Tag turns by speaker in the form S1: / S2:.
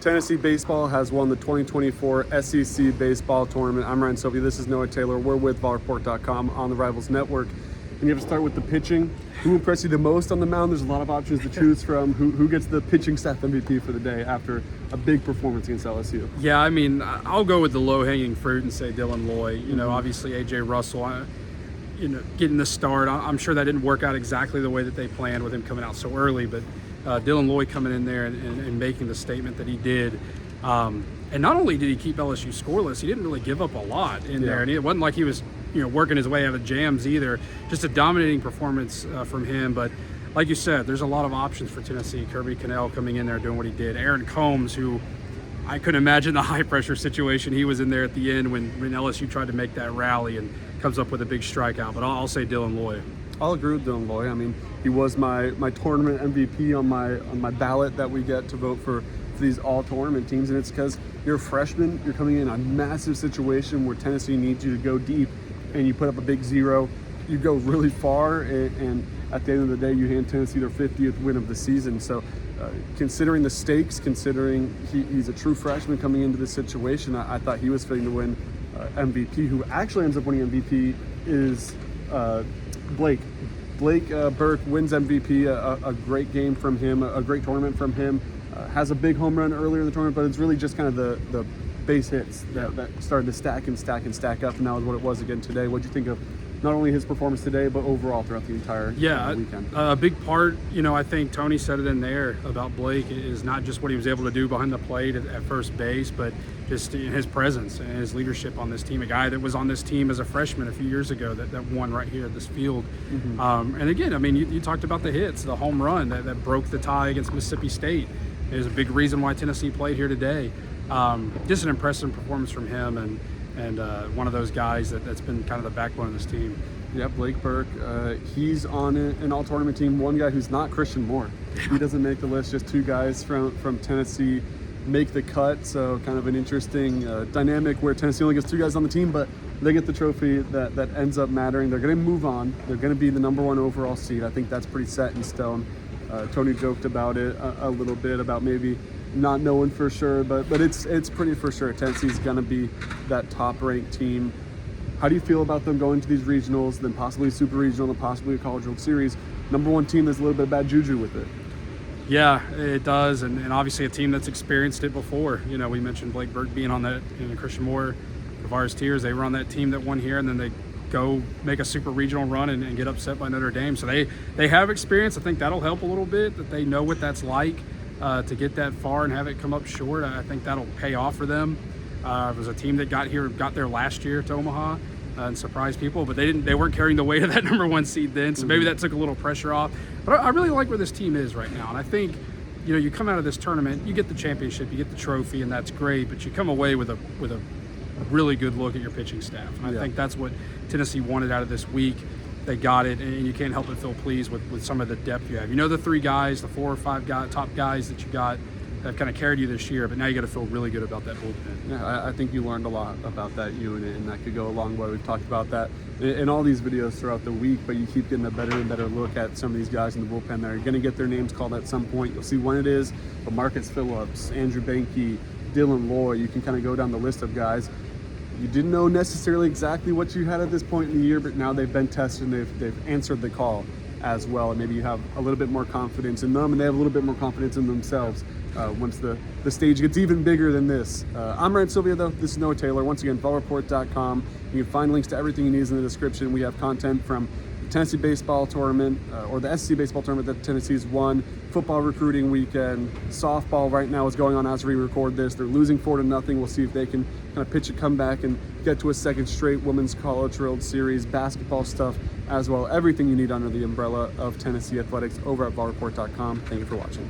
S1: Tennessee baseball has won the 2024 SEC baseball tournament. I'm Ryan Sylvia. This is Noah Taylor. We're with VolReport.com on the Rivals Network. And you have to start with the pitching. Who impressed you the most on the mound? There's a lot of options to choose from. Who gets the pitching staff MVP for the day after a big performance against LSU?
S2: Yeah, I mean, I'll go with the low-hanging fruit and say Dylan Loy. You know, obviously A.J. Russell, getting the start. I'm sure that didn't work out exactly the way that they planned with him coming out so early, but Dylan Loy coming in there and making the statement that he did. And not only did he keep LSU scoreless, he didn't really give up a lot in there. And it wasn't like he was, working his way out of jams either. Just a dominating performance from him. But like you said, there's a lot of options for Tennessee. Kirby Cannell coming in there doing what he did. Aaron Combs, who I couldn't imagine the high-pressure situation he was in there at the end when LSU tried to make that rally and comes up with a big strikeout. But I'll say Dylan Loy.
S1: I'll agree with Dylan Loy. I mean, he was my tournament MVP on my ballot that we get to vote for these all-tournament teams, and it's because you're a freshman, you're coming in a massive situation where Tennessee needs you to go deep, and you put up a big zero, you go really far, and at the end of the day, you hand Tennessee their 50th win of the season. So considering the stakes, considering he's a true freshman coming into this situation, I thought he was fitting to win MVP. Who actually ends up winning MVP is Blake Burke wins MVP. A great game from him, a great tournament from him. Has a big home run earlier in the tournament, but it's really just kind of the base hits that started to stack up, and that was what it was again today. What do you think of not only his performance today, but overall throughout the entire weekend?
S2: A big part, I think Tony said it in there about Blake, is not just what he was able to do behind the plate at first base, but just his presence and his leadership on this team. A guy that was on this team as a freshman a few years ago that won right here at this field. And again, I mean, you talked about the hits, the home run that broke the tie against Mississippi State. It was a big reason why Tennessee played here today. Just an impressive performance from him, and one of those guys that's been kind of the backbone of this team.
S1: Yeah, Blake Burke, he's on an all-tournament team. One guy who's not Christian Moore. He doesn't make the list. Just two guys from Tennessee make the cut. So kind of an interesting dynamic where Tennessee only gets two guys on the team, but they get the trophy that ends up mattering. They're going to move on. They're going to be the #1 overall seed. I think that's pretty set in stone. Tony joked about it a little bit, about maybe not knowing for sure, but it's pretty for sure. Tennessee's going to be that top-ranked team. How do you feel about them going to these regionals, then possibly super regional, and possibly a College World Series? #1 team, there's a little bit of bad juju with it.
S2: Yeah, it does, and obviously a team that's experienced it before. We mentioned Blake Burke being on that, Christian Moore, Tavares Tears, they were on that team that won here, and then they go make a super regional run and get upset by Notre Dame. So they have experience. I think that'll help a little bit, that they know what that's like to get that far and have it come up short. I think that'll pay off for them. It was a team that got there last year to Omaha and surprised people, but they weren't carrying the weight of that #1 seed then, so maybe that took a little pressure off. But I really like where this team is right now, and I think you come out of this tournament, you get the championship, you get the trophy, and that's great, but you come away with a really good look at your pitching staff, and I think that's what Tennessee wanted out of this week. They got it, and you can't help but feel pleased with some of the depth you have. The 3 guys, the 4 or 5 top guys that you got that have kind of carried you this year, but now you got to feel really good about that bullpen.
S1: Yeah, I think you learned a lot about that unit, and that could go a long way. We've talked about that in all these videos throughout the week, but you keep getting a better and better look at some of these guys in the bullpen that are going to get their names called at some point. You'll see when it is, but Marcus Phillips, Andrew Behnke, Dylan Loy, you can kind of go down the list of guys. You didn't know necessarily exactly what you had at this point in the year, but now they've been tested and they've answered the call as well. And maybe you have a little bit more confidence in them, and they have a little bit more confidence in themselves once the stage gets even bigger than this. I'm Ryan Sylvia, though. This is Noah Taylor. Once again, VolReport.com. You can find links to everything you need in the description. We have content from the Tennessee baseball tournament or the SEC baseball tournament that Tennessee's won, football recruiting weekend, softball right now is going on as we record this. They're losing 4-0. We'll see if they can kind of pitch a comeback and get to a second straight Women's College World Series, basketball stuff as well. Everything you need under the umbrella of Tennessee athletics over at VolReport.com. Thank you for watching.